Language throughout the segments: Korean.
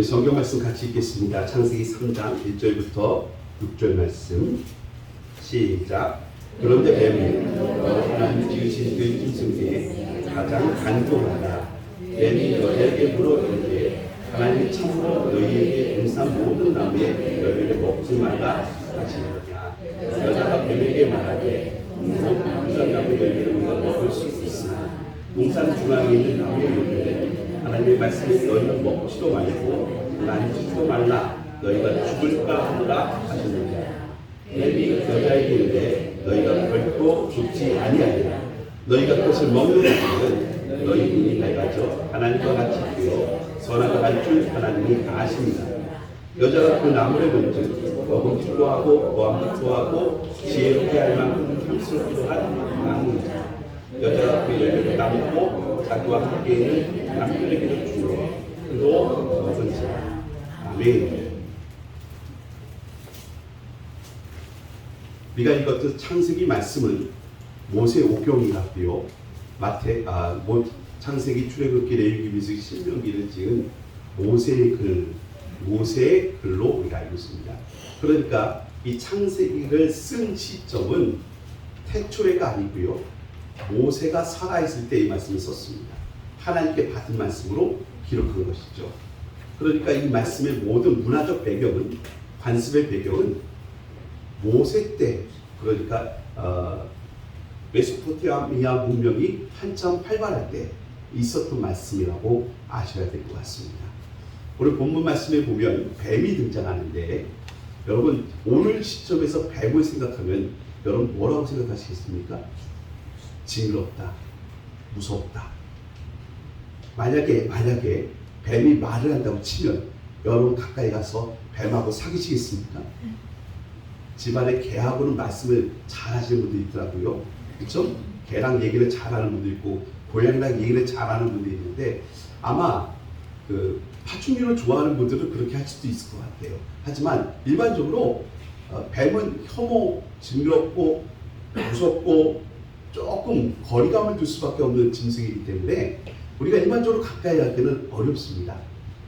성경 말씀 같이 읽겠습니다. 창세기 3장 1절부터 6절 말씀 시작. 그런데 뱀은 하나님 지으신 그 짐승 중에 가장 간교하다. 뱀이 여자에게 물어보되 하나님이 참으로 너희에게 행한 모든 나무의 열매를 먹지 말라 하시느냐. 여자가 뱀에게 말하되 동산 나무 열매를 먹을 수 있으나 동산 중앙에 있는 나무의 열매를 하나님의 말씀에 너희가 먹지도 말고 만지지도 말라. 너희가 죽을까 하노라 하시느냐. 뱀이 여자에게 이르되 너희가 결코 죽지 아니하리라. 너희가 그것을 먹는 것은 너희 눈이 밝아져 하나님과 같이 되어 선악을 알 줄 하나님이 아십니다. 여자가 그 나무를 본즉 먹음직도 하고 보암직도 하고 지혜롭게 할 만큼 탐스럽기도 한 나무이다. 여자가 그 열매를 따먹고 자기와 함께 있는 남편에게도 주어 그도 먹은지라. 아멘. 우리가 읽었던 창세기 말씀은 모세 오경이라고요. 창세기, 출애굽기, 레위기, 민수기, 신명기를 찍은 모세의 글로 우리가 알고 있습니다. 그러니까 이 창세기를 쓴 시점은 태초에가 아니고요. 모세가 살아있을 때 이 말씀을 썼습니다. 하나님께 받은 말씀으로 기록한 것이죠. 그러니까 이 말씀의 모든 문화적 배경은, 관습의 배경은 모세 때, 그러니까 메소포타미아 문명이 한참 활발할 때 있었던 말씀이라고 아셔야 될 것 같습니다. 오늘 본문 말씀에 보면 뱀이 등장하는데, 여러분 오늘 시점에서 뱀을 생각하면 여러분 뭐라고 생각하시겠습니까? 징그럽다, 무섭다. 만약에 뱀이 말을 한다고 치면 여러분 가까이 가서 뱀하고 사귀시겠습니까? 집안에 개하고는 말씀을 잘 하시는 분도 있더라고요. 그렇죠? 개랑 얘기를 잘하는 분도 있고 고양이랑 얘기를 잘하는 분도 있는데, 아마 그 파충류를 좋아하는 분들은 그렇게 할 수도 있을 것 같아요. 하지만 일반적으로 뱀은 혐오, 징그럽고 무섭고 조금 거리감을 둘 수밖에 없는 짐승이기 때문에 우리가 일반적으로 가까이 하기는 어렵습니다.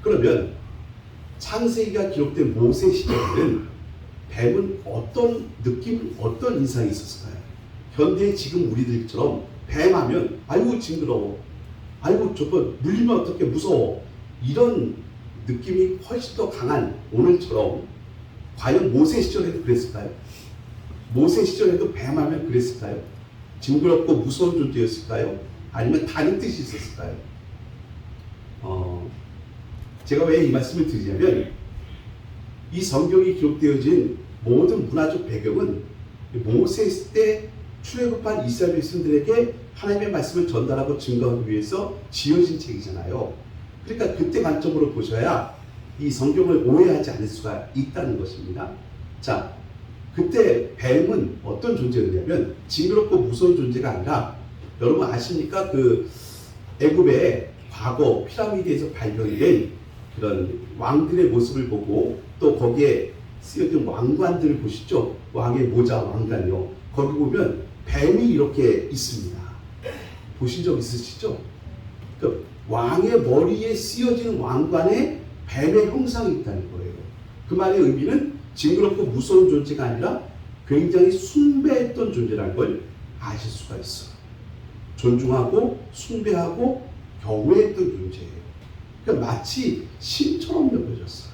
그러면 창세기가 기록된 모세 시대에는 뱀은 어떤 느낌, 어떤 인상이 있었을까요? 현대 지금 우리들처럼 뱀하면 아이고 징그러워, 아이고 저거 물리면 어떻게 무서워, 이런 느낌이 훨씬 더 강한 오늘처럼 과연 모세 시절에도 그랬을까요? 모세 시절에도 뱀하면 그랬을까요? 징그럽고 무서운 존재였을까요? 아니면 다른 뜻이 있었을까요? 제가 왜 이 말씀을 드리냐면, 이 성경이 기록되어진 모든 문화적 배경은 모세 때 출애굽한 이스라엘 백성들에게 하나님의 말씀을 전달하고 증거하기 위해서 지어진 책이잖아요. 그러니까 그때 관점으로 보셔야 이 성경을 오해하지 않을 수가 있다는 것입니다. 자, 그때 뱀은 어떤 존재였냐면 징그럽고 무서운 존재가 아니라, 여러분 아십니까? 그 애굽의 과거 피라미드에서 발견된 그런 왕들의 모습을 보고 또 거기에 쓰여진 왕관들을 보시죠? 왕의 모자, 왕관요. 거기 보면 뱀이 이렇게 있습니다. 보신 적 있으시죠? 그 왕의 머리에 쓰여진 왕관에 뱀의 형상이 있다는 거예요. 그 말의 의미는 징그럽고 무서운 존재가 아니라 굉장히 숭배했던 존재라는 걸 아실 수가 있어요. 존중하고 숭배하고 경외했던 존재예요. 그러니까 마치 신처럼 여겨졌어요.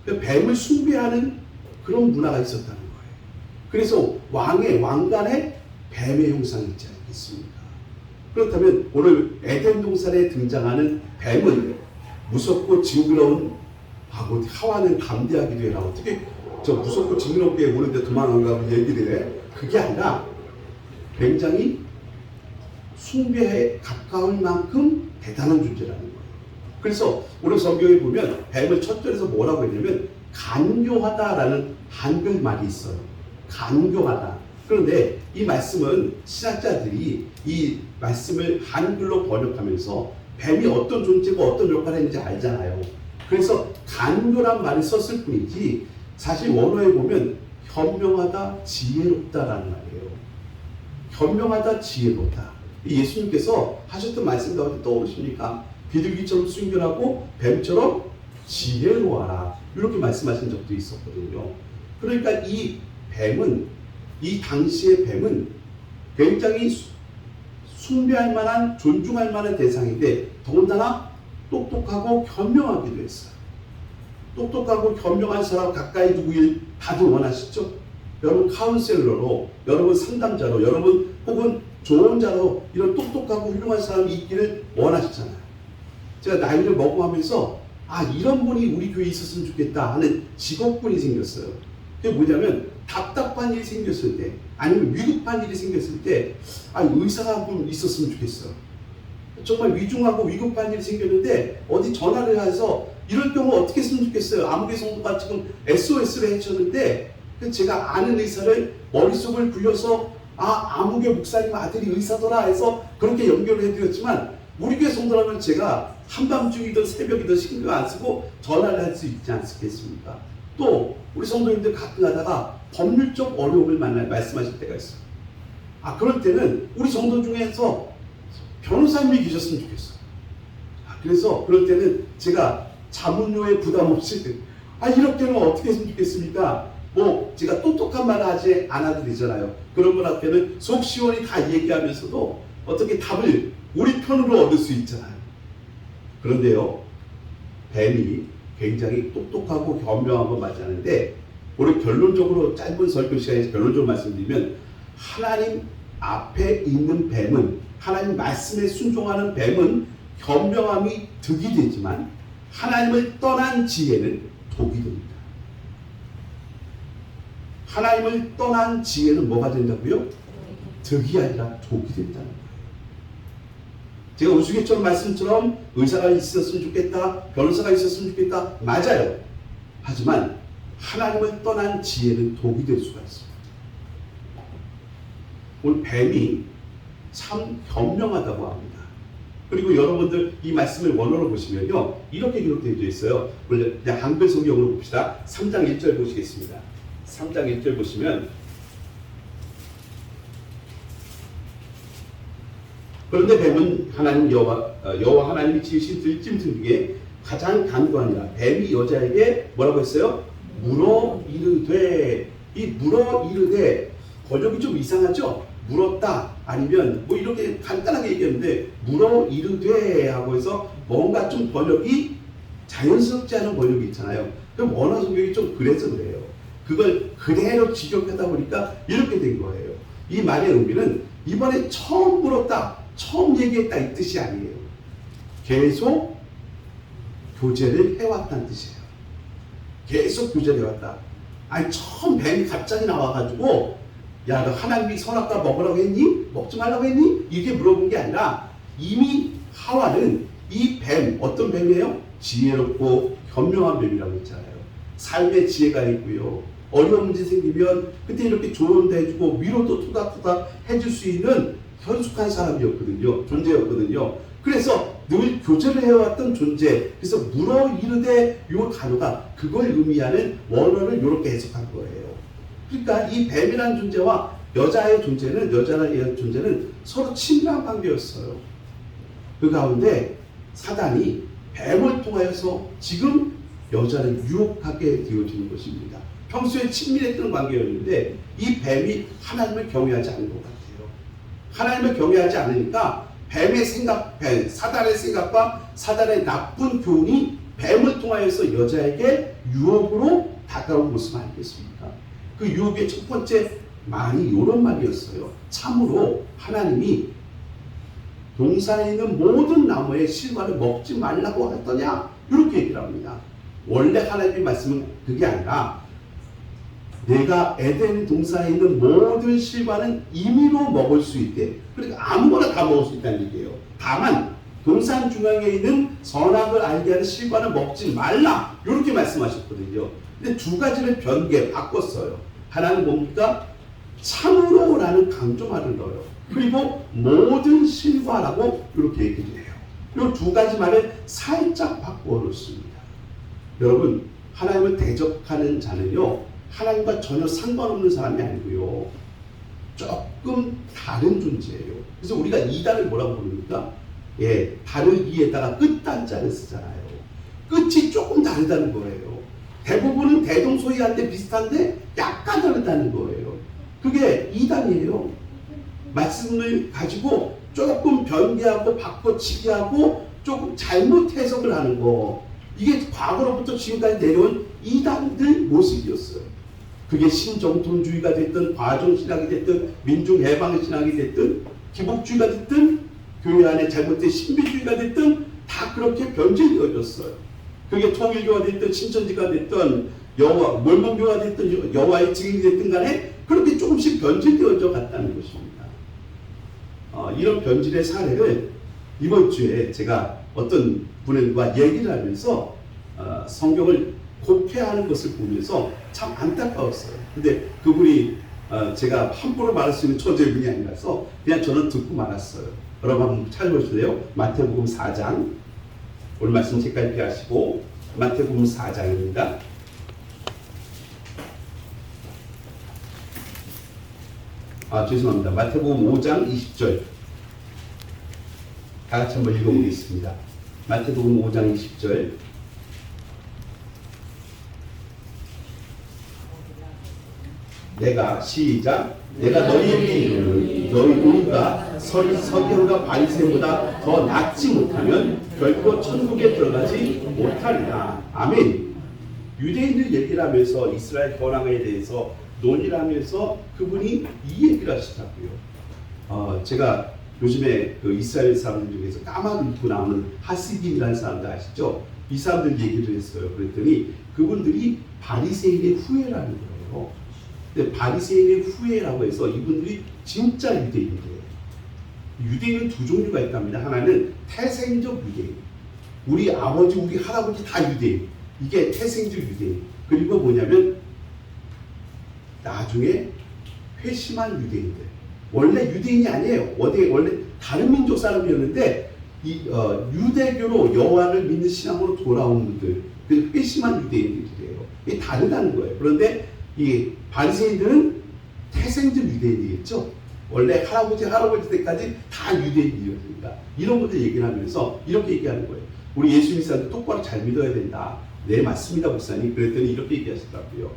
그러니까 뱀을 숭배하는 그런 문화가 있었다는 거예요. 그래서 왕관에 뱀의 형상이 있지 않겠습니까? 그렇다면 오늘 에덴 동산에 등장하는 뱀은 무섭고 징그러운, 하와는 담대하기도 해라. 어떻게 저 무섭고 징그럽게 오는데 도망간다고 얘기를 해? 그게 아니라 굉장히 숭배에 가까울 만큼 대단한 존재라는 거예요. 그래서 오늘 성경에 보면 뱀을 첫 절에서 뭐라고 했냐면 간교하다라는 한글 말이 있어요. 간교하다. 그런데 이 말씀은 신학자들이 이 말씀을 한글로 번역하면서 뱀이 어떤 존재고 어떤 역할을 했는지 알잖아요. 그래서 간교란 말을 썼을 뿐이지 사실 원어에 보면 현명하다, 지혜롭다라는 말이에요. 현명하다, 지혜롭다. 예수님께서 하셨던 말씀 가운데 떠오르십니까? 비둘기처럼 순결하고 뱀처럼 지혜로 하라. 이렇게 말씀하신 적도 있었거든요. 그러니까 이 뱀은, 이 당시의 뱀은 굉장히 숭배할 만한, 존중할 만한 대상인데 더군다나 똑똑하고 현명하기도 했어요. 똑똑하고 현명한 사람 가까이 두길 다들 원하시죠? 여러분 카운셀러로, 여러분 상담자로, 여러분 혹은 조언자로 이런 똑똑하고 훌륭한 사람이 있기를 원하시잖아요. 제가 나이를 먹어가면서 이런 분이 우리 교회에 있었으면 좋겠다 하는 직업군이 생겼어요. 그게 뭐냐면 답답한 일이 생겼을 때, 아니면 위급한 일이 생겼을 때 의사가 한 분 있었으면 좋겠어요. 정말 위중하고 위급한 일이 생겼는데 어디 전화를 해서 이럴 경우 어떻게 했으면 좋겠어요. 아무개 성도가 지금 SOS를 해줬는데 제가 아는 의사를 머릿속을 굴려서 아무개 목사님 아들이 의사더라 해서 그렇게 연결을 해드렸지만 우리 교회 성도라면 제가 한밤중이든 새벽이든 신경 안 쓰고 전화를 할 수 있지 않겠습니까? 또 우리 성도님들 가끔 가다가 법률적 어려움을 말씀하실 때가 있어요. 그럴 때는 우리 성도 중에서 변호사님이 계셨으면 좋겠어요. 그래서 그럴 때는 제가 자문료에 부담 없이 이렇게는 어떻게 했으면 좋겠습니까? 제가 똑똑한 말을 하지 않아도 되잖아요. 그런 분 앞에는 속 시원히 다 얘기하면서도 어떻게 답을 우리 편으로 얻을 수 있잖아요. 그런데요, 뱀이 굉장히 똑똑하고 현명한 건 맞았는데, 우리 결론적으로 짧은 설교 시간에서 결론적으로 말씀드리면, 하나님 앞에 있는 뱀은, 하나님 말씀에 순종하는 뱀은 현명함이 득이 되지만 하나님을 떠난 지혜는 독이 됩니다. 하나님을 떠난 지혜는 뭐가 된다고요? 득이 아니라 독이 된다는 거예요. 제가 우스갯처럼 말씀처럼 의사가 있었으면 좋겠다, 변호사가 있었으면 좋겠다, 맞아요. 하지만 하나님을 떠난 지혜는 독이 될 수가 있습니다. 오늘 뱀이 참 현명하다고 합니다. 그리고 여러분들 이 말씀을 원어로 보시면요, 이렇게 기록되어 있어요. 그냥 한글 성경으로 봅시다. 3장 1절 보시겠습니다. 3장 1절 보시면, 그런데 뱀은 하나님 여호와 하나님이 지으신 들짐승 중에 가장 강도하니라. 뱀이 여자에게 뭐라고 했어요? 물어 이르되. 이 물어 이르되 번역이 좀 이상하죠? 물었다 아니면 이렇게 간단하게 얘기했는데 물어 이르되 하고 해서 뭔가 좀 번역이 자연스럽지 않은 번역이 있잖아요. 그럼 원어 성경이 좀 그래서 그래요. 그걸 그대로 직역하다 보니까 이렇게 된 거예요. 이 말의 의미는 이번에 처음 물었다, 처음 얘기했다 이 뜻이 아니에요. 계속 교제를 해왔다는 뜻이에요. 계속 교제를 해왔다. 처음 뱀이 갑자기 나와가지고 야, 너 하나님이 선악과 먹으라고 했니? 먹지 말라고 했니? 이렇게 물어본 게 아니라 이미 하와는 이 뱀, 어떤 뱀이에요? 지혜롭고 현명한 뱀이라고 했잖아요. 삶의 지혜가 있고요. 어려운 문제 생기면 그때 이렇게 조언도 해주고 위로도 토닥토닥 해줄 수 있는 현숙한 사람이었거든요. 존재였거든요. 그래서 늘 교제를 해왔던 존재. 그래서 물어 이르되 이 단어가 그걸 의미하는 원어를 이렇게 해석한 거예요. 그러니까 이 뱀이라는 존재와 여자의 존재는 서로 친밀한 관계였어요. 그 가운데 사단이 뱀을 통하여서 지금 여자를 유혹하게 되어지는 것입니다. 평소에 친밀했던 관계였는데 이 뱀이 하나님을 경외하지 않은 것 같아요. 하나님을 경외하지 않으니까 뱀의 생각, 사단의 생각과 사단의 나쁜 교훈이 뱀을 통하여서 여자에게 유혹으로 다가온 모습 아니겠습니까? 그 유혹의 첫 번째 말이 이런 말이었어요. 참으로 하나님이 동산에 있는 모든 나무의 실과를 먹지 말라고 했더냐? 이렇게 얘기를 합니다. 원래 하나님의 말씀은 그게 아니라 내가 에덴 동산에 있는 모든 실과는 임의로 먹을 수 있대. 그러니까 아무거나 다 먹을 수 있다는 얘기예요. 다만 동산 중앙에 있는 선악을 알게 하는 실과는 먹지 말라. 이렇게 말씀하셨거든요. 근데 두 가지를 바꿨어요. 하나는 뭡니까? 참으로라는 강조말을 넣어요. 그리고 모든 실과라고 이렇게 얘기를 해요. 이 두 가지 말을 살짝 바꾸어 놓습니다. 여러분, 하나님을 대적하는 자는요, 하나님과 전혀 상관없는 사람이 아니고요, 조금 다른 존재예요. 그래서 우리가 이단을 뭐라고 부릅니까? 다르기에다가 끝단자를 쓰잖아요. 끝이 조금 다르다는 거예요. 대부분은 대동소이한테 비슷한데 약간 다르다는 거예요. 그게 이단이에요. 말씀을 가지고 조금 변개하고 바꿔치기 하고 조금 잘못 해석을 하는 거. 이게 과거로부터 지금까지 내려온 이단들 모습이었어요. 그게 신정통주의가 됐든 과정신학이 됐든 민중해방신학이 됐든 기복주의가 됐든 교회 안에 잘못된 신비주의가 됐든 다 그렇게 변질되어졌어요. 그게 통일교가 됐든 신천지가 됐든 여호와 몰몬교가 됐든 여호와의 증인이 됐든 간에 그렇게 조금씩 변질되어져 갔다는 것입니다. 이런 변질의 사례를 이번 주에 제가 어떤 분과 얘기를 하면서 성경을 곡해하는 것을 보면서 참 안타까웠어요. 근데 그분이 제가 함부로 말할 수 있는 처제분이 아니라서 그냥 저는 듣고 말았어요. 여러분 한번 찾아보실래요? 마태복음 4장. 오늘 말씀 책까지 피하시고 마태복음 4장입니다. 죄송합니다. 마태복음 5장 20절. 다 같이 한번 읽어보겠습니다. 마태복음 5장 20절. 시작. 내가 너희에게 이르노니 너희 의가 서기관과 바리새인보다 더 낫지 못하면 결코 천국에 들어가지 못하리라. 아멘. 유대인들 얘기를 하면서 이스라엘 번왕에 대해서 논의를 하면서 그분이 이 얘기를 하시더라고요. 제가 요즘에 그 이스라엘 사람들 중에서 까마귀 입고 나오는 하시딘이라는 사람들 아시죠? 이 사람들 얘기를 했어요. 그랬더니 그분들이 바리새인의 후예라는 거예요. 근데 바리새인의 후예라고 해서 이분들이 진짜 유대인이에요. 유대인은 두 종류가 있답니다. 하나는 태생적 유대인. 우리 아버지, 우리 할아버지 다 유대인. 이게 태생적 유대인. 그리고 뭐냐면 나중에 회심한 유대인들. 원래 유대인이 아니에요. 원래 다른 민족 사람이었는데 유대교로 여호와를 믿는 신앙으로 돌아온 분들. 그 회심한 유대인들이에요. 이게 다르다는 거예요. 그런데 이 바리새인들은 태생적 유대인이겠죠. 원래 할아버지 때까지 다 유대인이었으니까 이런 것들 얘기를 하면서 이렇게 얘기하는 거예요. 우리 예수 믿는 사람들 똑바로 잘 믿어야 된다. 네, 맞습니다, 목사님. 그랬더니 이렇게 얘기하시더라고요.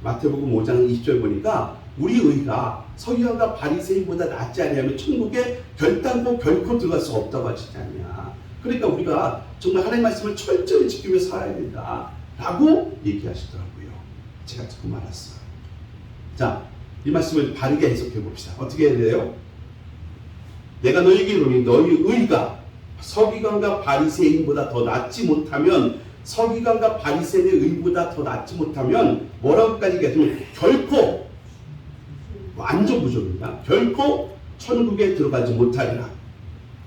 마태복음 5장 20절 보니까 우리 의가 서기관과 바리새인보다 낫지 않으면 천국에 결단코 결코 들어갈 수 없다고 하시지 않냐. 그러니까 우리가 정말 하나님의 말씀을 철저히 지키며 살아야 된다 라고 얘기하시더라고요. 제가 듣고 말았어요. 자, 이 말씀을 바르게 해석해 봅시다. 어떻게 해야 돼요? 내가 너희에게 이르노니 너희 의가 서기관과 바리새인보다 더 낫지 못하면 서기관과 바리새인의 의보다 더 낫지 못하면 뭐라고까지 얘기하시면 결코 완전 부족입니다. 결코 천국에 들어가지 못하리라.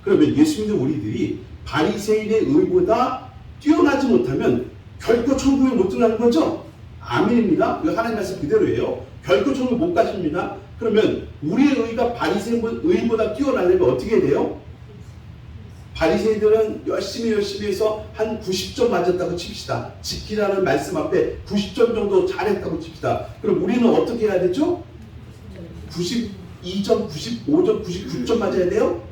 그러면 예수 믿는 우리들이 바리새인의 의보다 뛰어나지 못하면 결코 천국에 못 들어가는 거죠? 아멘입니다. 이거 하나님 말씀 그대로예요. 결코 천국 못 가십니다. 그러면 우리의 의가 바리새인 의보다 뛰어나려면 어떻게 해야 돼요? 바리새인들은 열심히 해서 한 90점 맞았다고 칩시다. 지키라는 말씀 앞에 90점 정도 잘했다고 칩시다. 그럼 우리는 어떻게 해야 되죠? 92점, 95점, 99점 맞아야 돼요?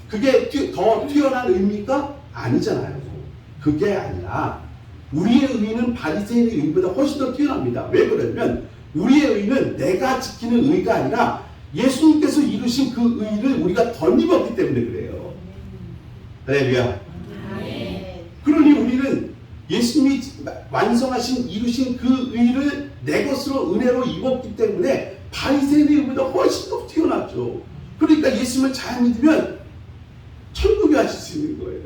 그게 더 뛰어난 의미가 아니잖아요. 그게 아니라 우리의 의는 바리새인의 의보다 훨씬 더 뛰어납니다. 왜 그러냐면 우리의 의는 내가 지키는 의가 아니라 예수님께서 이루신 그 의를 우리가 덧입었기 때문에 그래요. 할렐루야. 그러니 우리는 예수님이 완성하신 이루신 그 의를 내 것으로 은혜로 입었기 때문에 바리새인의 의보다 훨씬 더 뛰어났죠. 그러니까 예수님을 잘 믿으면 천국에 하실 수 있는 거예요.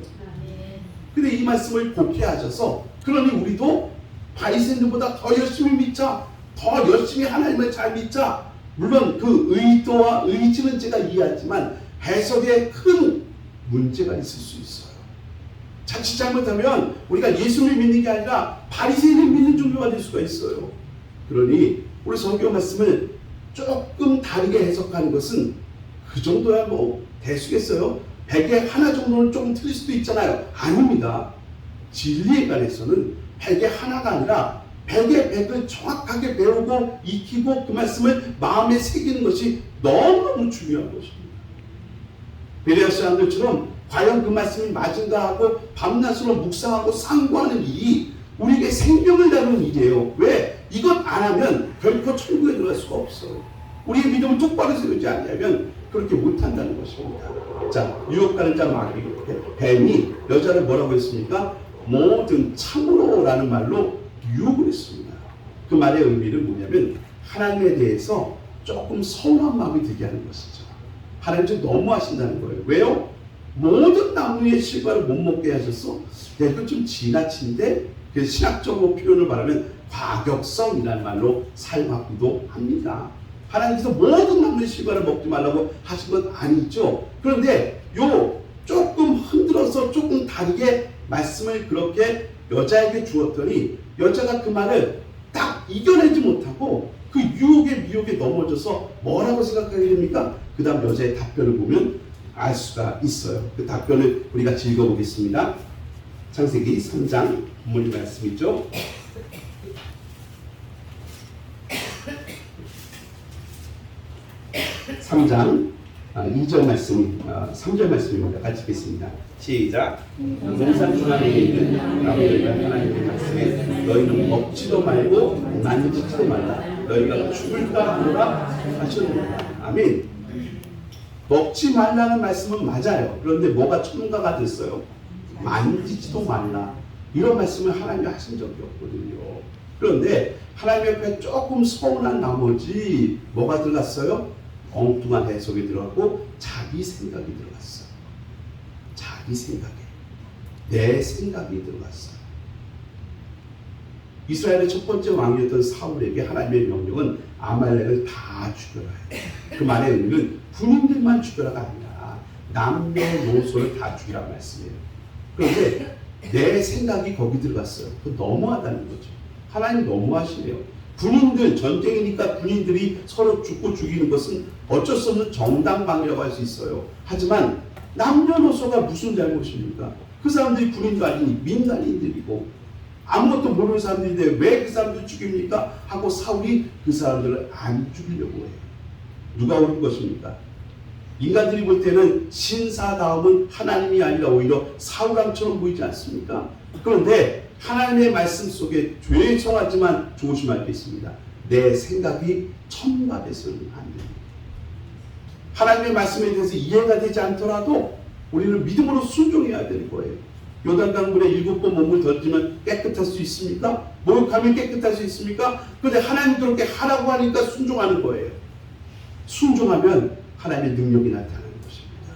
근데 이 말씀을 곡해하셔서 그러니 우리도 바리새인들보다 더 열심히 믿자. 더 열심히 하나님을 잘 믿자. 물론 그 의도와 의지는 제가 이해하지만 해석에 큰 문제가 있을 수 있어요. 자칫 잘못하면 우리가 예수를 믿는 게 아니라 바리새인을 믿는 종교가 될 수가 있어요. 그러니 우리 성경 말씀을 조금 다르게 해석하는 것은 그 정도야 뭐 대수겠어요. 100에 하나 정도는 조금 틀릴 수도 있잖아요. 아닙니다. 진리에 관해서는 100에 하나가 아니라 100에 100을 정확하게 배우고 익히고 그 말씀을 마음에 새기는 것이 너무너무 중요한 것입니다. 베레아 사람들처럼 과연 그 말씀이 맞은가 하고 밤낮으로 묵상하고 상고하는 일이 우리에게 생명을 다루는 일이에요. 왜? 이것 안 하면 결코 천국에 들어갈 수가 없어요. 우리의 믿음을 똑바로 세우지 않으면 그렇게 못한다는 것입니다. 자, 유혹하는 자 마귀, 뱀이 여자를 뭐라고 했습니까? 모든 참으로라는 말로 유혹을 했습니다. 그 말의 의미는 뭐냐면 하나님에 대해서 조금 서운한 마음이 들게 하는 것이죠. 하나님 좀 너무하신다는 거예요. 왜요? 모든 나무의 실과를 못 먹게 하셔서 이거 좀 지나친데, 그래서 신학적으로 표현을 말하면 과격성이라는 말로 사용하기도 합니다. 하나님께서 모든 나무의 실과를 먹지 말라고 하신 건 아니죠. 그런데 요 조금 흔들어서 조금 다르게 말씀을 그렇게 여자에게 주었더니 여자가 그 말을 딱 이겨내지 못하고 그 유혹에 미혹에 넘어져서 뭐라고 생각하게 됩니까? 그 다음 여자의 답변을 보면 알 수가 있어요. 그 답변을 우리 같이 읽어보겠습니다. 창세기 3장 본문의 말씀이죠. 3장 2절 말씀, 3절 말씀입니다. 같이 읽겠습니다. 시작. 동산 중앙에 있는 나무들과 하나님의 말씀에 너희는 먹지도 말고 만지지도 말라. 너희가 죽을까 하노라 하셨느니라. 아멘. 먹지 말라는 말씀은 맞아요. 그런데 뭐가 첨가가 됐어요? 만지지도 말라. 이런 말씀을 하나님이 하신 적이 없거든요. 그런데 하나님 옆에 조금 서운한 나머지 뭐가 들어갔어요? 엉뚱한 해석이 들어가고 자기 생각이 들어갔어요. 자기 생각에 내 생각이 들어갔어요. 이스라엘의 첫 번째 왕이었던 사울에게 하나님의 명령은 아말렉을 다 죽여라 해요. 그 말의 의미는 군인들만 죽여라가 아니라 남녀노소를 다 죽이라는 말씀이에요. 그런데 내 생각이 거기 들어갔어요. 그 너무하다는 거죠. 하나님 너무하시네요. 군인들, 전쟁이니까 군인들이 서로 죽고 죽이는 것은 어쩔 수 없는 정당방위라고 할 수 있어요. 하지만 남녀노소가 무슨 잘못입니까? 그 사람들이 군인도 아니니 민간인들이고 아무것도 모르는 사람들인데 왜 그 사람들 죽입니까? 하고 사울이 그 사람들을 안 죽이려고 해요. 누가 옳은 것입니까? 인간들이 볼 때는 신사다움은 하나님이 아니라 오히려 사울왕처럼 보이지 않습니까? 그런데 하나님의 말씀 속에 죄송하지만 조심할 게 있습니다. 내 생각이 첨가돼서는 안 됩니다. 하나님의 말씀에 대해서 이해가 되지 않더라도 우리는 믿음으로 순종해야 되는 거예요. 요단강물에 7번 몸을 던지면 깨끗할 수 있습니까? 목욕하면 깨끗할 수 있습니까? 그런데 하나님 그렇게 하라고 하니까 순종하는 거예요. 순종하면 하나님의 능력이 나타나는 것입니다.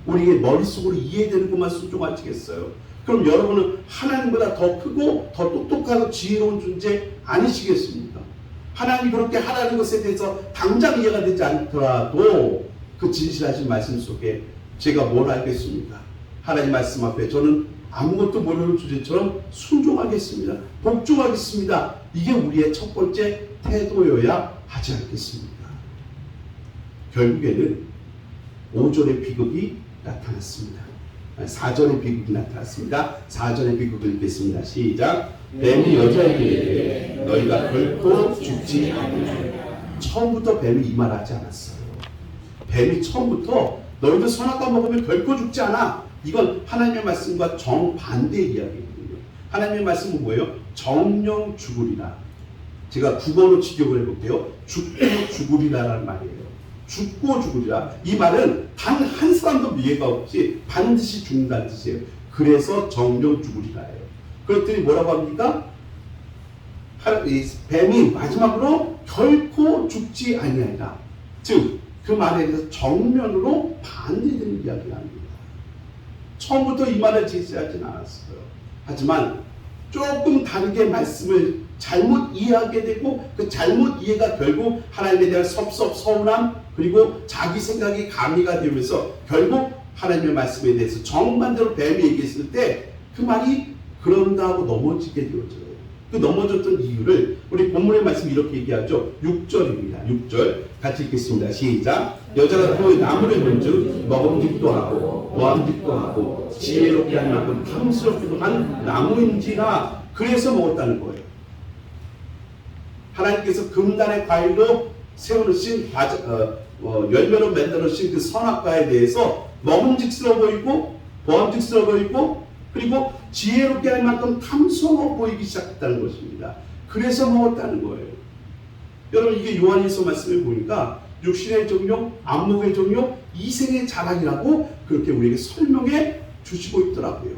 우리의 머릿속으로 이해되는 것만 순종하시겠어요? 그럼 여러분은 하나님보다 더 크고 더 똑똑하고 지혜로운 존재 아니시겠습니까? 하나님이 그렇게 하라는 것에 대해서 당장 이해가 되지 않더라도 그 진실하신 말씀 속에 제가 뭘 알겠습니까? 하나님 말씀 앞에 저는 아무것도 모르는 주제처럼 순종하겠습니다. 복종하겠습니다. 이게 우리의 첫 번째 태도여야 하지 않겠습니까? 결국에는 5절의 비극이 나타났습니다. 4절의 비극이 나타났습니다. 4절의 비극을 읽겠습니다. 시작. 뱀이 여자에게 이르되 너희가 결코 죽지 않으리라. 처음부터 뱀이 이 말 하지 않았어요. 뱀이 처음부터 너희들 선악과 먹으면 결코 죽지 않아. 이건 하나님의 말씀과 정반대의 이야기거든요. 하나님의 말씀은 뭐예요? 정령 죽으리라. 제가 국어로 직역을 해볼게요. 죽고 죽으리라라는 말이에요. 죽고 죽으리라. 이 말은 단 한 사람도 미해가 없이 반드시 죽는다는 뜻이에요. 그래서 정령 죽으리라예요. 그랬더니 뭐라고 합니까? 뱀이 마지막으로 결코 죽지 아니하리라. 즉, 그 말에 대해서 정면으로 반대되는 이야기를 합니다. 처음부터 이 말을 제시하지는 않았어요. 하지만 조금 다르게 말씀을 잘못 이해하게 되고 그 잘못 이해가 결국 하나님에 대한 섭섭, 서운함 그리고 자기 생각이 가미가 되면서 결국 하나님의 말씀에 대해서 정반대로 뱀이 얘기했을 때 그 말이 그런가 하고 넘어지게 되어져요. 그 넘어졌던 이유를 우리 본문의 말씀 이렇게 얘기하죠. 6절입니다. 6절 같이 읽겠습니다. 시작. 여자가 그 나무를 본즉 먹음직도 하고 모함직도 하고 지혜롭게 한 만큼 탐스럽기도 한 나무인지라 그래서 먹었다는 거예요. 하나님께서 금단의 과일로 세워놓으신 열매로 만들어주신 그 선악과에 대해서 먹음직스러워 보이고 보암직스러워 보이고 그리고 지혜롭게 할 만큼 탐스러워 보이기 시작했다는 것입니다. 그래서 먹었다는 거예요. 여러분 이게 요한일서 말씀을 보니까 육신의 정욕, 안목의 정욕, 이생의 자랑이라고 그렇게 우리에게 설명해 주시고 있더라고요.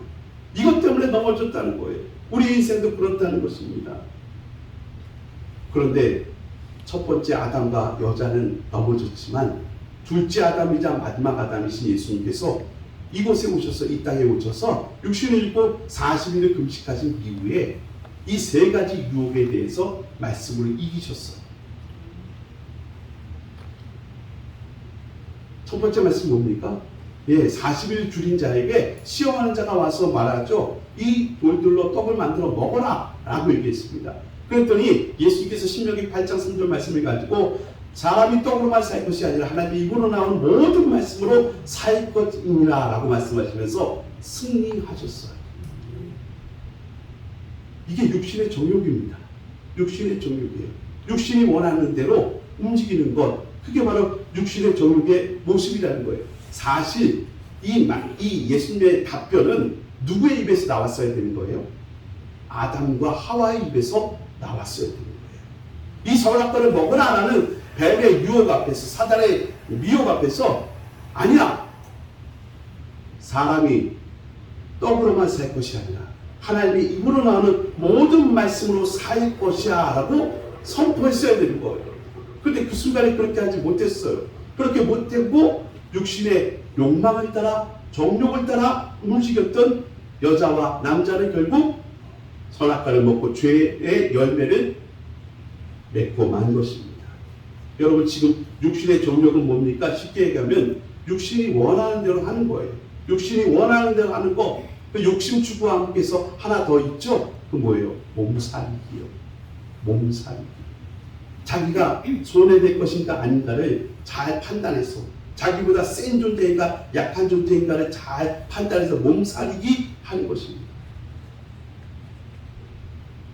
이것 때문에 넘어졌다는 거예요. 우리 인생도 그렇다는 것입니다. 그런데 첫 번째 아담과 여자는 넘어졌지만 둘째 아담이자 마지막 아담이신 예수님께서 이곳에 오셔서 이 땅에 오셔서 육신을 입고 40일을 금식하신 이후에 이 세 가지 유혹에 대해서 말씀으로 이기셨어요. 첫 번째 말씀 뭡니까? 40일 줄인 자에게 시험하는 자가 와서 말하죠. 이 돌들로 떡을 만들어 먹어라 라고 얘기했습니다. 그랬더니 예수님께서 신명기 8장 3절 말씀을 가지고 사람이 떡으로만 살 것이 아니라 하나님의 입으로 나오는 모든 말씀으로 살 것이니라 라고 말씀하시면서 승리하셨어요. 이게 육신의 정욕입니다. 육신의 정욕이에요. 육신이 원하는 대로 움직이는 것, 그게 바로 육신의 정욕의 모습이라는 거예요. 사실 이 예수님의 답변은 누구의 입에서 나왔어야 되는 거예요? 아담과 하와의 입에서 나왔어야 되는 거예요. 이 선악과를 먹으라 라는 뱀의 유혹 앞에서, 사단의 미혹 앞에서 아니야, 사람이 떡으로만 살 것이 아니라 하나님의 입으로 나오는 모든 말씀으로 살 것이야 라고 선포했어야 되는 거예요. 그런데 그 순간에 그렇게 하지 못했어요. 그렇게 못했고 육신의 욕망을 따라, 정욕을 따라 움직였던 여자와 남자는 결국 선악과를 먹고 죄의 열매를 맺고 만 것입니다. 여러분 지금 육신의 정욕은 뭡니까? 쉽게 얘기하면 육신이 원하는 대로 하는 거예요. 육신이 원하는 대로 하는 거. 그 욕심 추구와 함께해서 하나 더 있죠? 그 뭐예요? 몸살이기요. 몸살이기. 자기가 손해될 것인가 아닌가를 잘 판단해서 자기보다 센 존재인가 약한 존재인가를 잘 판단해서 몸살이기 하는 것입니다.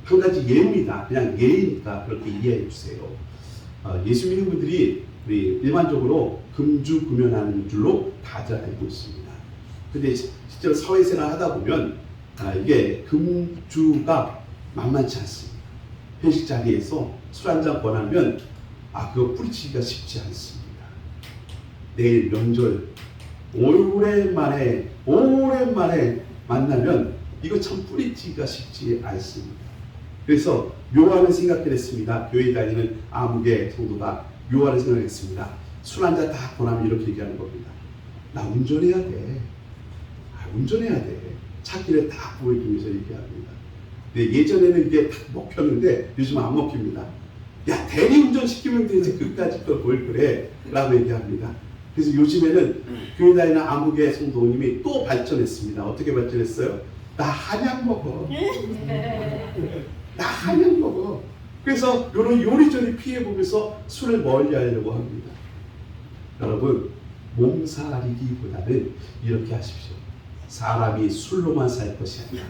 한 가지 예입니다. 그냥 예이니까 그렇게 이해해 주세요. 예수 믿는 분들이 우리 일반적으로 금주 금연하는 줄로 다들 알고 있습니다. 근데 실제로 사회생활 하다 보면 이게 금주가 만만치 않습니다. 회식 자리에서 술 한잔 권하면 그거 뿌리치기가 쉽지 않습니다. 내일 명절 오랜만에 만나면 이거 참 뿌리치기가 쉽지 않습니다. 그래서 묘하는 생각을 했습니다. 교회 다니는 아무개 성도가 묘하는 생각을 했습니다. 술 한잔 다 권하면 이렇게 얘기하는 겁니다. 나 운전해야 돼. 운전해야 돼. 차길에 다 보여주면서 얘기합니다. 근데 예전에는 이게 딱 먹혔는데 요즘 안 먹힙니다. 야, 대리운전 시키면 되지 그까짓 걸 뭘 그래 라고 얘기합니다. 그래서 요즘에는 교회 다니는 아무개 성도님이 또 발전했습니다. 어떻게 발전했어요? 나 한약 먹어. 나 한약 먹어. 그래서 이런 요리조리 피해보면서 술을 멀리 하려고 합니다. 여러분, 몸살이기보다는 이렇게 하십시오. 사람이 술로만 살 것이 아니라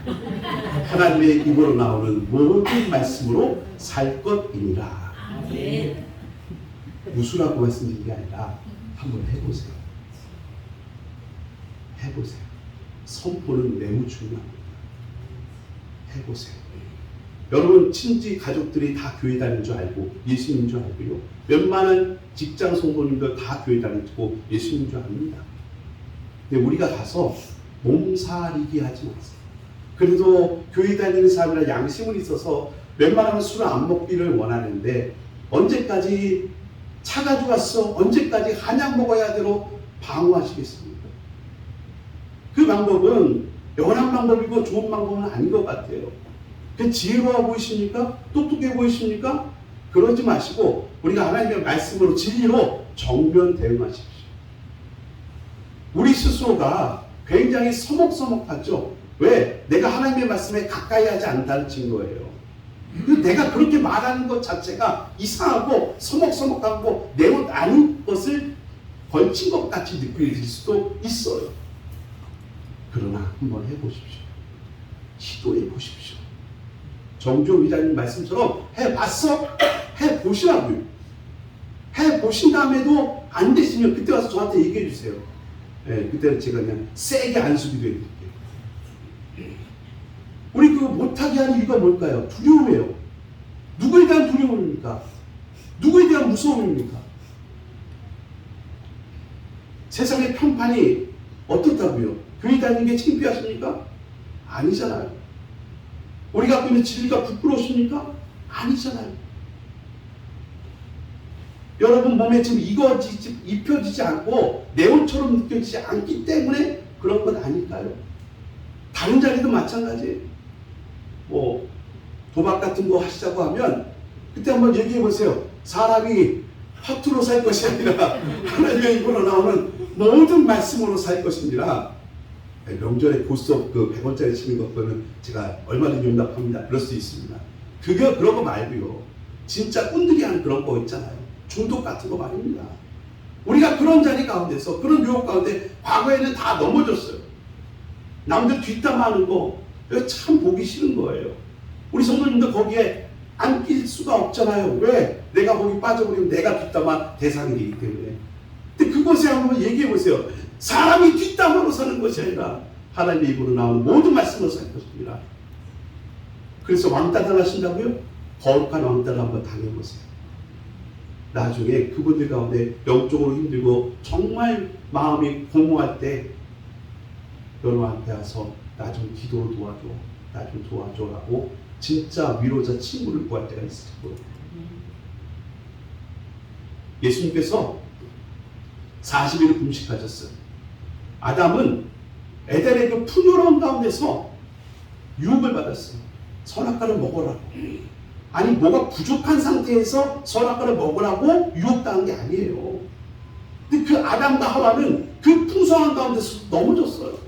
하나님의 입으로 나오는 모든 말씀으로 살 것이니라. 무수라고 말씀드린 게 아니라 한번 해보세요. 해보세요. 선포는 매우 중요합니다. 해보세요. 여러분 친지 가족들이 다 교회 다니는 줄 알고 예수님인 줄 알고요. 웬만한 직장 성도님들 다 교회 다니고 예수님인 줄 압니다. 근데 우리가 가서 몸살이기 하지 마세요. 그래도 교회 다니는 사람이라 양심은 있어서 웬만하면 술을 안 먹기를 원하는데 언제까지 차 가지고 왔어? 언제까지 한약 먹어야 되로 방어하시겠습니까? 그 방법은 연한 방법이고 좋은 방법은 아닌 것 같아요. 지혜로워 보이십니까? 똑똑해 보이십니까? 그러지 마시고 우리가 하나님의 말씀으로 진리로 정면 대응하십시오. 우리 스스로가 굉장히 서먹서먹하죠. 왜? 내가 하나님의 말씀에 가까이 하지 않는다는 증거예요. 내가 그렇게 말하는 것 자체가 이상하고 서먹서먹하고 내 옷 아닌 것을 걸친 것 같이 느껴질 수도 있어요. 그러나 한번 해보십시오. 시도해 보십시오. 정종 이사님 말씀처럼 해봤어? 해보시라고요. 해보신 다음에도 안 되시면 그때 와서 저한테 얘기해 주세요. 예, 그때는 제가 그냥 세게 안수기도 해드릴게요. 우리 그거 못하게 하는 이유가 뭘까요? 두려움이에요. 누구에 대한 두려움입니까? 누구에 대한 무서움입니까? 세상의 평판이 어떻다고요? 교회 다니는 게 창피하십니까? 아니잖아요. 우리가 갖고 있는 진리가 부끄러우십니까? 아니잖아요. 여러분 몸에 지금 입혀지지 않고 내 옷처럼 느껴지지 않기 때문에 그런 건 아닐까요? 다른 자리도 마찬가지예요. 뭐 도박 같은 거 하시자고 하면 그때 한번 얘기해 보세요. 사람이 화투로 살 것이 아니라 하나님의 입으로 나오는 모든 말씀으로 살 것입니다. 명절에 고스톱 그 100원짜리 치는 것과는 제가 얼마든지 용납합니다. 그럴 수 있습니다. 그런 거 말고요. 진짜 꾼들이 하는 그런 거 있잖아요. 중독 같은 거 말입니다. 우리가 그런 자리 가운데서 그런 유혹 가운데 과거에는 다 넘어졌어요. 남들 뒷담화하는 거 참 보기 싫은 거예요. 우리 성도님도 거기에 안 낄 수가 없잖아요. 왜? 내가 거기 빠져버리면 내가 뒷담화 대상이 되기 때문에. 근데 그것에 한번 얘기해 보세요. 사람이 뒷담화로 사는 것이 아니라 하나님의 입으로 나오는 모든 말씀으로 살 것입니다. 그래서 왕따 당하신다고요? 거룩한 왕따를 한번 당해보세요. 나중에 그분들 가운데 영적으로 힘들고 정말 마음이 공허할 때 여러분한테 와서 나 좀 기도로 도와줘, 나 좀 도와줘라고 진짜 위로자 친구를 구할 때가 있을 거예요. 예수님께서 40일을 금식하셨어요. 아담은 에덴의 그 풍요로운 가운데서 유혹을 받았어요. 선악과를 먹으라고. 아니 뭐가 부족한 상태에서 선악과를 먹으라고 유혹당한 게 아니에요. 근데 그 아담과 하와는 그 풍성한 가운데서 넘어졌어요.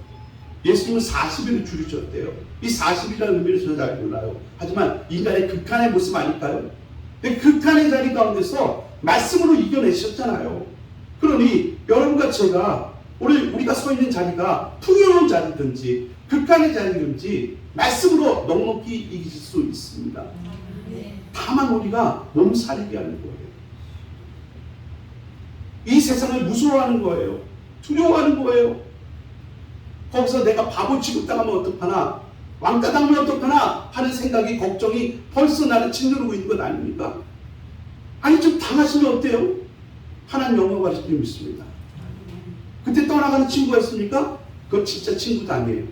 예수님은 40일을 줄이셨대요. 이 40일이라는 의미를 저는 잘 몰라요. 하지만 인간의 극한의 모습 아닐까요? 근데 극한의 자리 가운데서 말씀으로 이겨내셨잖아요. 그러니 여러분과 제가 우리가 서 있는 자리가 풍요로운 자리든지 극한의 자리든지 말씀으로 넉넉히 이기실 수 있습니다. 다만 우리가 몸살리게 하는 거예요. 이 세상을 무서워하는 거예요. 두려워하는 거예요. 거기서 내가 바보 취급당하면 어떡하나, 왕따 당하면 어떡하나 하는 생각이, 걱정이 벌써 나를 짓누르고 있는 것 아닙니까? 아니 좀 당하시면 어때요? 하나님 영광 받으실 줄 믿습니다. 그때 떠나가는 친구가 있습니까? 그건 진짜 친구도 아니에요.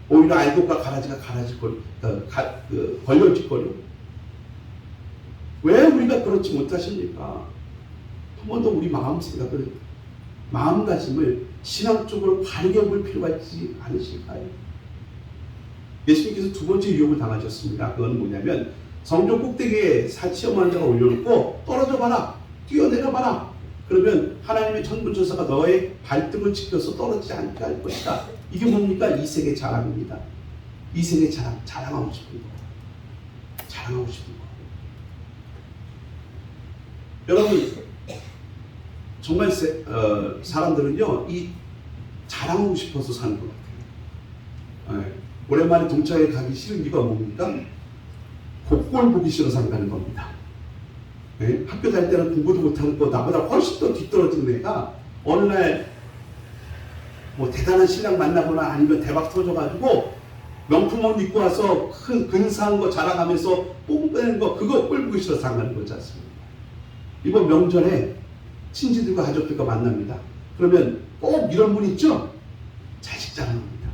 오히려 알곡과 가라지가 걸려질거려. 왜 우리가 그렇지 못하십니까? 한 번 더 우리 마음 생각을, 마음가짐을 신앙적으로 바르게 볼 필요가 있지 않으실까요? 예수님께서 두 번째 유혹을 당하셨습니다. 그건 뭐냐면 성전 꼭대기에 시험하는 자가 올려놓고 떨어져 봐라, 뛰어내려 봐라. 그러면 하나님의 천군천사가 너의 발등을 지켜서 떨어지지 않게 할 것이다. 이게 뭡니까? 이색의 자랑입니다. 이색의 자랑, 자랑하고 싶은 거. 자랑하고 싶은 거. 여러분, 정말 사람들은요, 이 자랑하고 싶어서 사는 것 같아요. 네. 오랜만에 동창회 가기 싫은 이유가 뭡니까? 곡골 보기 싫어서 안 가는 겁니다. 네? 학교 다닐 때는 공부도 못하는 거 나보다 훨씬 더 뒤떨어지는 애가 어느 날 뭐 대단한 신랑 만나거나 아니면 대박 터져가지고 명품 옷 입고 와서 큰 근사한 거 자랑하면서 뽕 빼는 거, 그거 꼴 보기 싫어서 안 가는 거지 않습니까? 이번 명절에 친지들과 가족들과 만납니다. 그러면 꼭 이런 분 있죠? 자식 자랑합니다.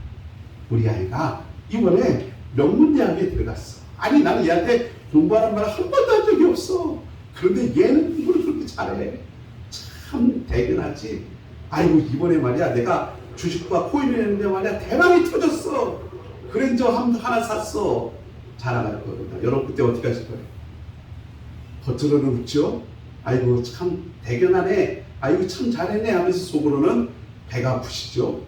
우리 아이가 이번에 명문대학에 들어갔어. 아니 나는 얘한테 공부하란 말을 한 번도 한 적이 없어. 그런데 얘는 공부를 그렇게 잘해. 참 대견하지. 아이고 이번에 말이야 내가 주식과 코인을 했는데 말이야 대박이 터졌어. 그랜저 하나 샀어. 자랑할 거거든요. 여러분 그때 어떻게 하실 거예요? 겉으로는 웃죠? 아이고 참 대견하네, 아이고 참 잘했네 하면서 속으로는 배가 아프시죠?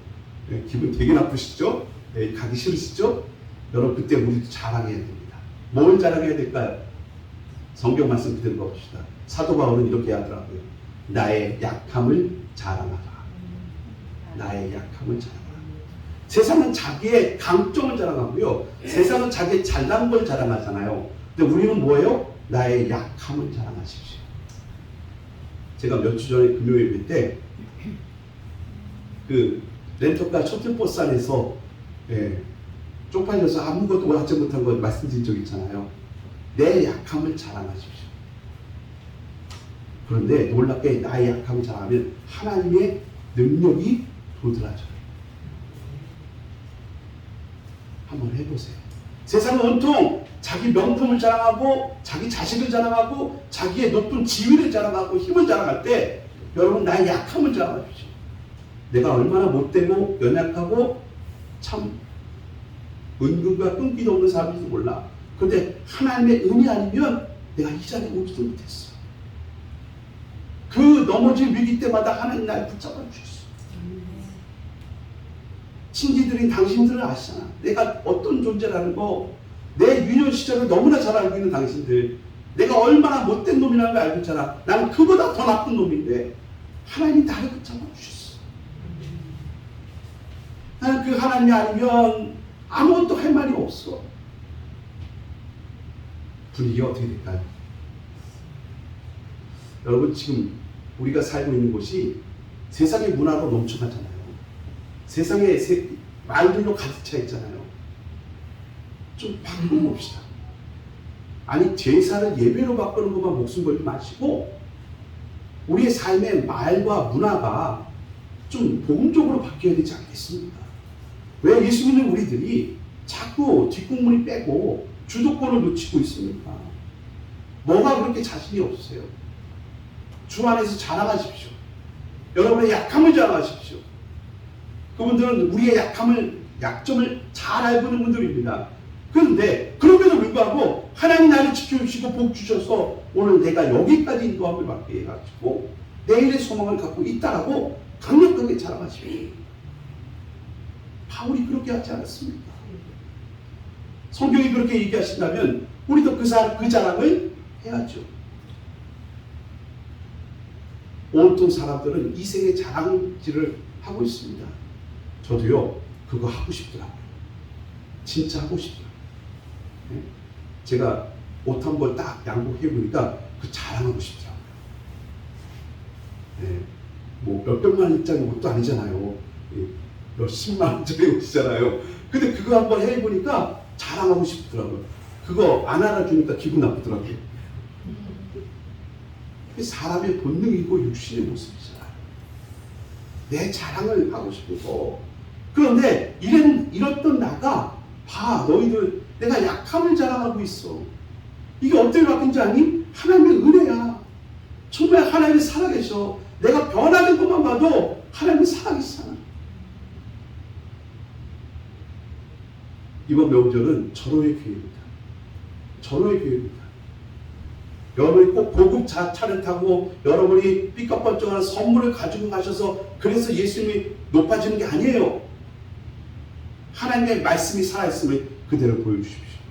네, 기분 되게 나쁘시죠? 네, 가기 싫으시죠? 여러분 그때 우리도 자랑해야 됩니다. 뭘 자랑해야 될까요? 성경 말씀 그대로 봅시다. 사도 바울은 이렇게 하더라고요. 나의 약함을 자랑하라. 나의 약함을 자랑하라. 세상은 자기의 강점을 자랑하고요. 세상은 자기의 잘난 걸 자랑하잖아요. 근데 우리는 뭐예요? 나의 약함을 자랑하십시오. 제가 몇 주 전에 금요일 때 그 렌터카 셔틀버스 안에서 쪽팔려서 아무것도 하지 못한 거 말씀드린 적 있잖아요. 내 약함을 자랑하십시오. 그런데 놀랍게 나의 약함을 자랑하면 하나님의 능력이 도드라져요. 한번 해보세요. 세상은 온통 자기 명품을 자랑하고 자기 자식을 자랑하고 자기의 높은 지위를 자랑하고 힘을 자랑할 때 여러분 나의 약함을 자랑하십시오. 내가 얼마나 못되고 연약하고 참 은근과 끈기도 없는 사람인지 몰라. 그런데 하나님의 은이 아니면 내가 이 자리에 오지도 못했어. 그 넘어질 위기 때마다 하나님 날 붙잡아 주셨어. 친지들인 당신들은 아시잖아. 내가 어떤 존재라는 거, 내 유년 시절을 너무나 잘 알고 있는 당신들, 내가 얼마나 못된 놈이라는 걸 알고 있잖아. 나는 그보다 더 나쁜 놈인데 하나님이 나를 붙잡아 주셨어. 나는 그 하나님이 아니면 아무것도 할 말이 없어. 분위기가 어떻게 될까요? 여러분 지금 우리가 살고 있는 곳이 세상의 문화로 넘쳐나잖아요. 세상에 말들로 가득 차 있잖아요. 좀 바꿔봅시다. 아니 제사를 예배로 바꾸는 것만 목숨 걸지 마시고 우리의 삶의 말과 문화가 좀 복음적으로 바뀌어야 되지 않겠습니까? 왜 예수 믿는 우리들이 자꾸 뒷국물이 빼고 주도권을 놓치고 있습니까? 뭐가 그렇게 자신이 없으세요? 주 안에서 자랑하십시오. 여러분의 약함을 자랑하십시오. 그분들은 우리의 약점을 잘 알고 있는 분들입니다. 그런데 그럼에도 불구하고 하나님 나를 지켜주시고 복 주셔서 오늘 내가 여기까지 인도함을 받게 해가지고 내일의 소망을 갖고 있다라고 강력하게 자랑하십시오. 바울이 그렇게 하지 않았습니까? 성경이 그렇게 얘기하신다면 우리도 그 자랑을 해야죠. 온통 사람들은 이 생의 자랑질을 하고 있습니다. 저도요 그거 하고 싶더라고요. 진짜 하고 싶더라고요. 네? 제가 옷 한 벌 딱 양복해 보니까 그 자랑하고 싶더라고요. 네. 뭐 몇백만 원짜리 옷도 아니잖아요. 몇십만 원짜리 옷이잖아요. 근데 그거 한번 해보니까 자랑하고 싶더라고요. 그거 안 알아주니까 기분 나쁘더라고요. 사람의 본능이고 육신의 모습이잖아요. 내 자랑을 하고 싶고. 그런데 이랬던 나가 봐 너희들 내가 약함을 자랑하고 있어. 이게 어떻게 바뀐지 아니? 하나님의 은혜야. 정말 하나님이 살아계셔. 내가 변하는 것만 봐도 하나님이 살아계시잖아. 이번 명절은 절호의 기회입니다. 절호의 기회입니다. 여러분이 꼭 고급 차를 타고 여러분이 삐까뻔쩍한 선물을 가지고 가셔서 그래서 예수님이 높아지는 게 아니에요. 하나님의 말씀이 살아있음을 그대로 보여주십시오.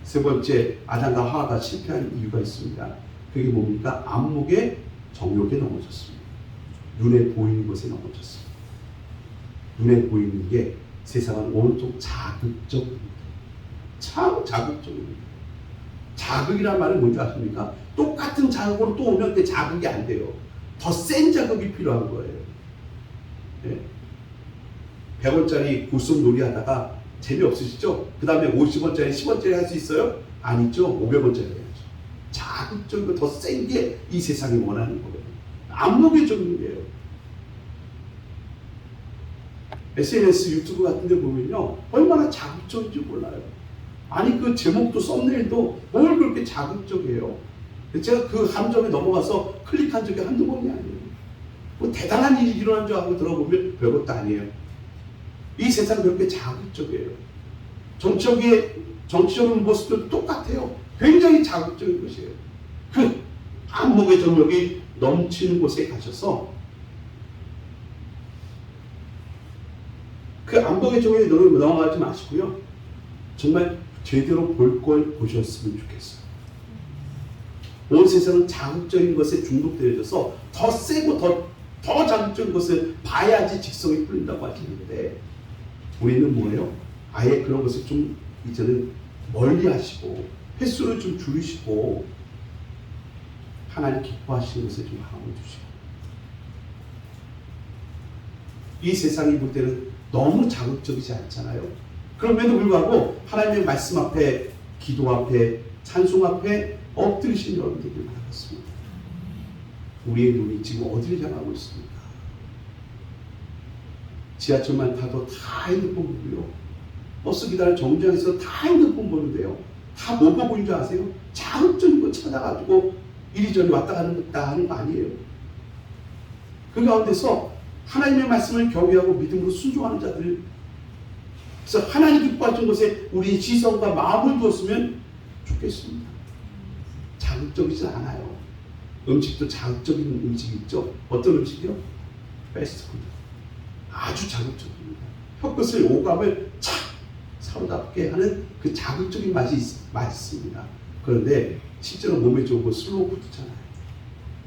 세 번째, 아담과 하와가 실패한 이유가 있습니다. 그게 뭡니까? 안목의 정욕에 넘어졌습니다. 눈에 보이는 것에 넘어졌습니다. 눈에 보이는 게 세상은 온통 자극적입니다. 참 자극적입니다. 자극이란 말은 뭔지 아십니까? 똑같은 자극으로 또 오면 그 자극이 안 돼요. 더 센 자극이 필요한 거예요. 네? 100원짜리 굴속 놀이 하다가 재미없으시죠? 그 다음에 50원짜리, 10원짜리 할 수 있어요? 아니죠. 500원짜리 해야죠. 자극적이고 더 센 게 이 세상이 원하는 거예요. 안목에 적는 거예요. SNS, 유튜브 같은 데 보면요. 얼마나 자극적인지 몰라요. 아니 그 제목도 썸네일도 뭘 그렇게 자극적이에요. 제가 그 함정에 넘어가서 클릭한 적이 한두 번이 아니에요. 뭐 대단한 일이 일어난 줄 알고 들어보면 별것도 아니에요. 이 세상 그렇게 자극적이에요. 정치적인 모습도 똑같아요. 굉장히 자극적인 것이에요. 그 안목의 정력이 넘치는 곳에 가셔서 그 안목의 정력에 넘어가지 마시고요. 정말 제대로 볼 걸 보셨으면 좋겠어요. 온 세상은 자극적인 것에 중독되어져서 더 세고 더 자극적인 것을 봐야지 직성이 풀린다고 하시는데 우리는 뭐예요? 아예 그런 것을 좀 이제는 멀리 하시고 횟수를 좀 줄이시고 하나님 기뻐하시는 것에 좀 마음을 두시고 이 세상이 볼 때는 너무 자극적이지 않잖아요. 그럼에도 불구하고 하나님의 말씀 앞에, 기도 앞에, 찬송 앞에 엎드리신 여러분들이 많았습니다. 우리의 눈이 지금 어디를 향하고 있습니까? 지하철만 타도 다 핸드폰 보고요. 버스 기다리는 정류장에서 다 핸드폰 보는데요. 다 뭐 보고 있는 줄 아세요? 자극적인 거 찾아가지고 이리저리 왔다 가는 거 하는 거 아니에요. 그 가운데서 하나님의 말씀을 경외하고 믿음으로 순종하는 자들, 그래서 하나님 기뻐하신 것에 우리의 지성과 마음을 두었으면 좋겠습니다. 자극적이지 않아요. 음식도 자극적인 음식이 있죠. 어떤 음식이요? 패스트푸드. 아주 자극적입니다. 혀끝을 오감을 착 사로잡게 하는 그 자극적인 맛이 맛있습니다. 그런데 실제로 몸에 좋은 거 슬로우 푸드잖아요.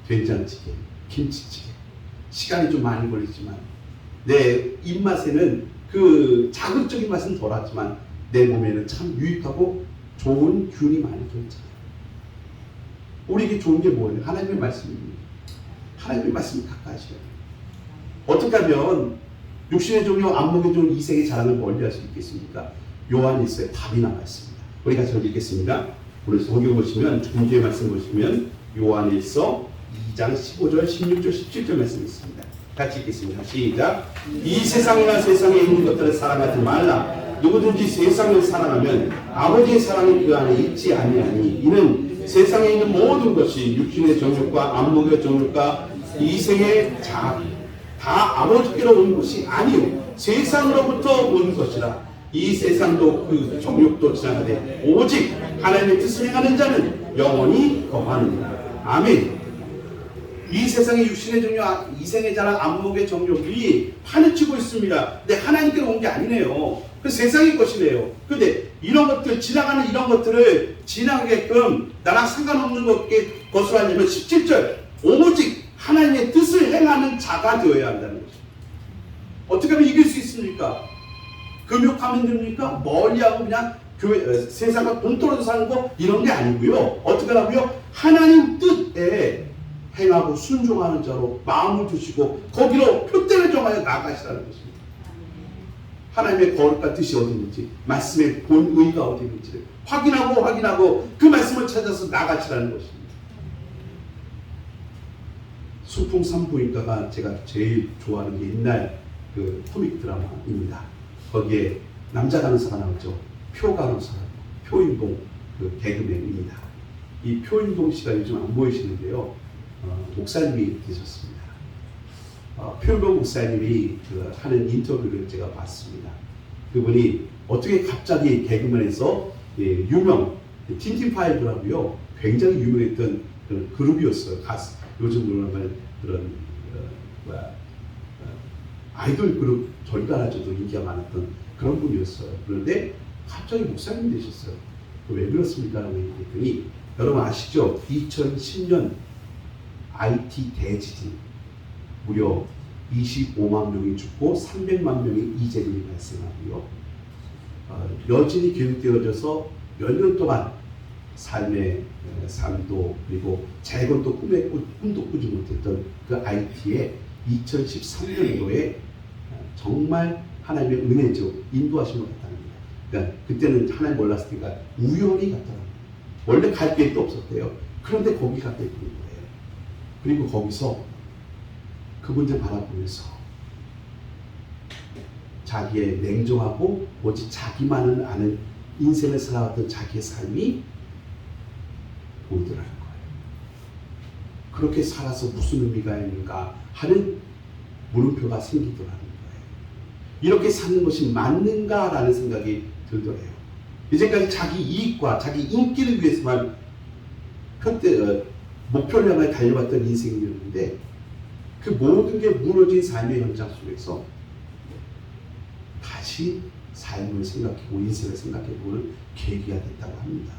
된장찌개, 김치찌개. 시간이 좀 많이 걸리지만 내 입맛에는 그 자극적인 맛은 덜하지만 내 몸에는 참 유익하고 좋은 균이 많이 들어있잖아요. 우리에게 좋은 게 뭐예요? 하나님의 말씀입니다. 하나님의 말씀을 가까이 하셔야 돼요. 어떻게 하면 육신의 종류, 안목의 종류, 이생의 자랑을 멀리할 수 있겠습니까? 요한일서에 답이 나와 있습니다. 우리 같이 읽겠습니다. 우리 성경 보시면 중주의 말씀 보시면 요한일서 2장 15절, 16절, 17절 말씀이 있습니다. 같이 읽겠습니다. 시작. 이 세상이나 세상에 있는 것들을 사랑하지 말라. 누구든지 세상을 사랑하면 아버지의 사랑이 그 안에 있지 아니하니 이는 세상에 있는 모든 것이 육신의 정욕과 안목의 정욕과 이생의 자학 다 아버지께로 온 것이 아니요 세상으로부터 온 것이라. 이 세상도 그 정욕도 지나가되 오직 하나님의 뜻을 행하는 자는 영원히 거하느니라. 아멘. 이 세상의 육신의 정욕, 이생의 자랑, 안목의 정욕이 파헤치고 있습니다. 근데 하나님께로 온 게 아니네요. 그 세상의 것이네요. 근데 이런 것들, 지나가는 이런 것들을 지나가게끔 나랑 상관없는 것으로 하려면 17절 오직 하나님의 뜻을 행하는 자가 되어야 한다는 거죠. 어떻게 하면 이길 수 있습니까? 금욕하면 됩니까? 멀리하고 그냥 세상과 동떨어져 사는 거 이런 게 아니고요. 어떻게 하고요? 하나님 뜻에 행하고 순종하는 자로 마음을 두시고 거기로 표대를 정하여 나아가시라는 것입니다. 하나님의 거룩한 뜻이 어디 있는지, 말씀의 본의가 어디 있는지를 확인하고 그 말씀을 찾아서 나아가시라는 것입니다. 수풍 산부인과가 제가 제일 좋아하는 게 옛날 그 코믹 드라마입니다. 거기에 남자 간호사가 나오죠. 표 간호사, 표인동 그 개그맨입니다. 이 표인동 씨가 요즘 안 보이시는데요. 목사님이 되셨습니다. 표인동 목사님이 하는 인터뷰를 제가 봤습니다. 그분이 어떻게 갑자기 개그맨에서 유명 틴틴파이브라고요. 굉장히 유명했던 그런 그룹이었어요. 가수 요즘으로 하면 그런 아이돌 그룹 저리가라져도 인기가 많았던 그런 분이었어요. 그런데 갑자기 목사님이 되셨어요. 왜 그렇습니까? 라고 얘기했더니 여러분 아시죠? 2010년 IT 대지진 무려 25만 명이 죽고 300만 명의 이재민이 발생하고요. 여진이 계속되어져서 몇 년 동안 삶의 삶도 그리고 재건도 꿈도 꾸지 못했던 그 IT에 2013년도에 정말 하나님의 은혜죠. 인도하신 것 같다는 거예요. 그러니까 그때는 하나님 몰랐을 때가 우연히 갔더라고요. 원래 갈 계획도 없었대요. 그런데 거기 갔다 있는 거예요. 그리고 거기서 그분들 바라보면서 자기의 냉정하고 오직 자기만을 아는 인생을 살아왔던 자기의 삶이 보이더라는 거예요. 그렇게 살아서 무슨 의미가 있는가 하는 물음표가 생기더라는 거예요. 이렇게 사는 것이 맞는가라는 생각이 들더래요. 이제까지 자기 이익과 자기 인기를 위해서만 목표를 향해 달려왔던 인생이었는데 그 모든 게 무너진 삶의 현장 속에서 다시 삶을 생각해보고 인생을 생각해보는 계기가 됐다고 합니다.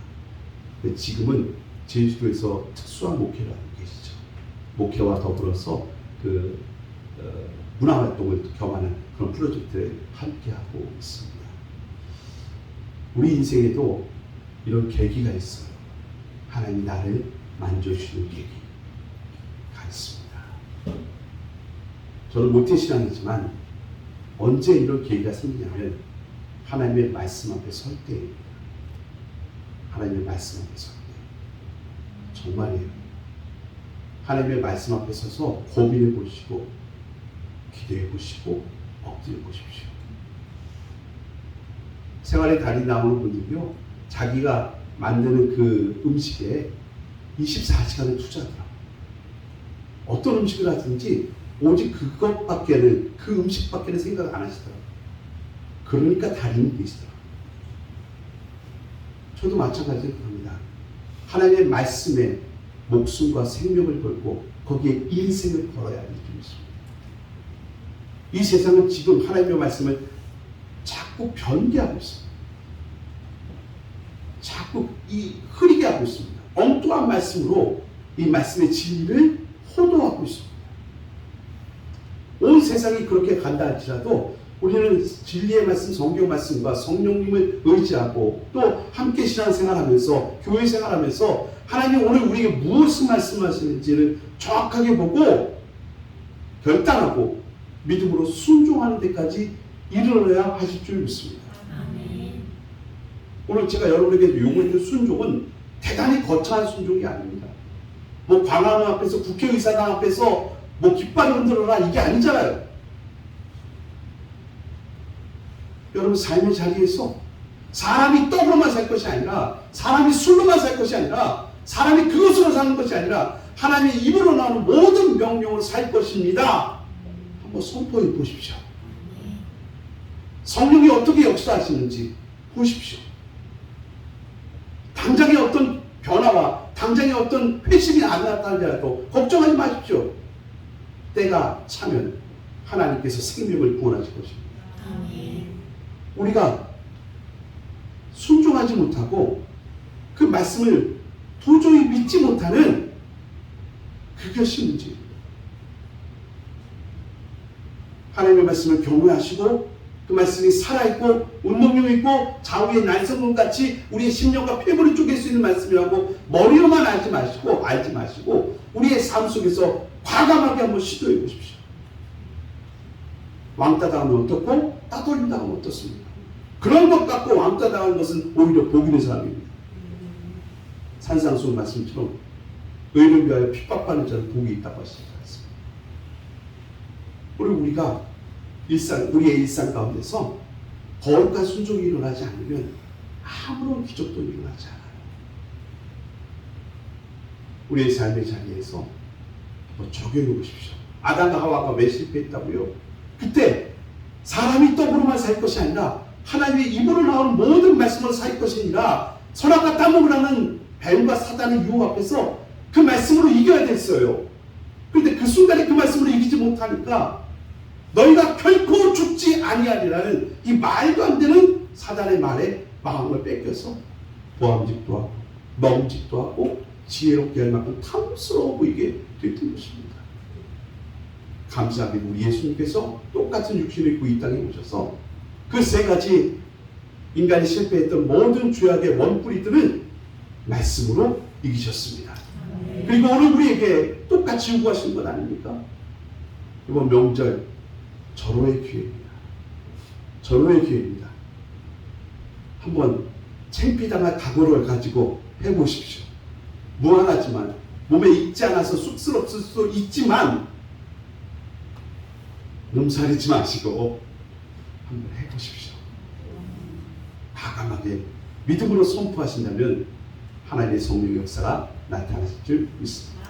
지금은 제주도에서 특수한 목회를 하고 계시죠. 목회와 더불어서 문화활동을 겸하는 그런 프로젝트를 함께하고 있습니다. 우리 인생에도 이런 계기가 있어요. 하나님이 나를 만져주시는 계기가 있습니다. 저는 모태신앙이지만 언제 이런 계기가 생기냐면 하나님의 말씀 앞에 설 때입니다. 하나님의 말씀 앞에 설 때. 정말이에요. 하나님의 말씀 앞에 서서 고민해 보시고 기도해 보시고 엎드려 보십시오. 생활의 달인 나오는 분이요, 자기가 만드는 그 음식에 24시간을 투자하더라고요. 어떤 음식을 하든지 오직 그것밖에는, 그 음식밖에는 생각 안 하시더라고요. 그러니까 달인이 되시더라고요. 저도 마찬가지로 합니다. 하나님의 말씀에 목숨과 생명을 걸고 거기에 인생을 걸어야 할 일이 있습니다. 이 세상은 지금 하나님의 말씀을 자꾸 변개하고 있습니다. 자꾸 흐리게 하고 있습니다. 엉뚱한 말씀으로 이 말씀의 진리를 호도하고 있습니다. 온 세상이 그렇게 간다 할지라도 우리는 진리의 말씀, 성경 말씀과 성령님을 의지하고 또 함께 신앙생활하면서 교회 생활하면서 하나님 오늘 우리에게 무엇을 말씀하시는지를 정확하게 보고 결단하고 믿음으로 순종하는 데까지 이르러야 하실 줄 믿습니다. 오늘 제가 여러분에게 요구해준 순종은 대단히 거창한 순종이 아닙니다. 뭐 광화문 앞에서, 국회의사당 앞에서 뭐 깃발 흔들어라 이게 아니잖아요. 여러분 삶의 자리에서 사람이 떡으로만 살 것이 아니라, 사람이 술로만 살 것이 아니라, 사람이 그것으로 사는 것이 아니라 하나님의 입으로 나오는 모든 명령으로 살 것입니다. 한번 선포해 보십시오. 성령이 어떻게 역사하시는지 보십시오. 당장의 어떤 변화와 당장의 어떤 회심이 안 나타나더라도 걱정하지 마십시오. 때가 차면 하나님께서 생명을 구원하실 것입니다. 우리가 순종하지 못하고 그 말씀을 도저히 믿지 못하는 그것이 문제입니다. 하나님의 말씀을 경외하시고 그 말씀이 살아있고 운동력 있고 좌우의 날성금같이 우리의 심령과 폐부를 쪼갤 수 있는 말씀이라고 머리로만 알지 마시고 우리의 삶 속에서 과감하게 한번 시도해 보십시오. 왕따 당하면 어떻고 따돌림 당하면 어떻습니까? 그런 것 갖고 왕따 당하는 것은 오히려 복음의 사람입니다. 산상수훈 말씀처럼 의를 위하여 핍박받는 자는 복이 있다고 하시지 않습니다. 우리가 우리의 일상 가운데서 거룩한 순종이 일어나지 않으면 아무런 기적도 일어나지 않아요. 우리의 삶의 자리에서 적용해 보십시오. 아담과 하와가 왜 실패했다고요? 그때 사람이 떡으로만 살 것이 아니라 하나님의 입으로 나오는 모든 말씀으로 살 것이 아니라 선악과 탐욕을 하는 뱀과 사단의 유혹 앞에서 그 말씀으로 이겨야 됐어요. 그런데 그 순간에 그 말씀으로 이기지 못하니까 너희가 결코 죽지 아니하리라는 이 말도 안 되는 사단의 말에 마음을 뺏겨서 보암직도 하고 먹음직도 하고 지혜롭게 할 만큼 탐스러워 보이게 됐던 것입니다. 감사하게도 우리 예수님께서 똑같은 육신을 입고 이 땅에 오셔서 그 세 가지 인간이 실패했던 모든 죄악의 원뿌리들은 말씀으로 이기셨습니다. 그리고 오늘 우리에게 똑같이 요구하신 것 아닙니까? 이번 명절 절호의 기회입니다. 절호의 기회입니다. 한번 창피당할 각오를 가지고 해보십시오. 무한하지만 몸에 익지 않아서 쑥스럽을 수 있지만 몸살이지 마시고 한번 해보십시오. 과감하게 믿음으로 선포하신다면 하나님의 성령 역사가 나타나실 줄 믿습니다.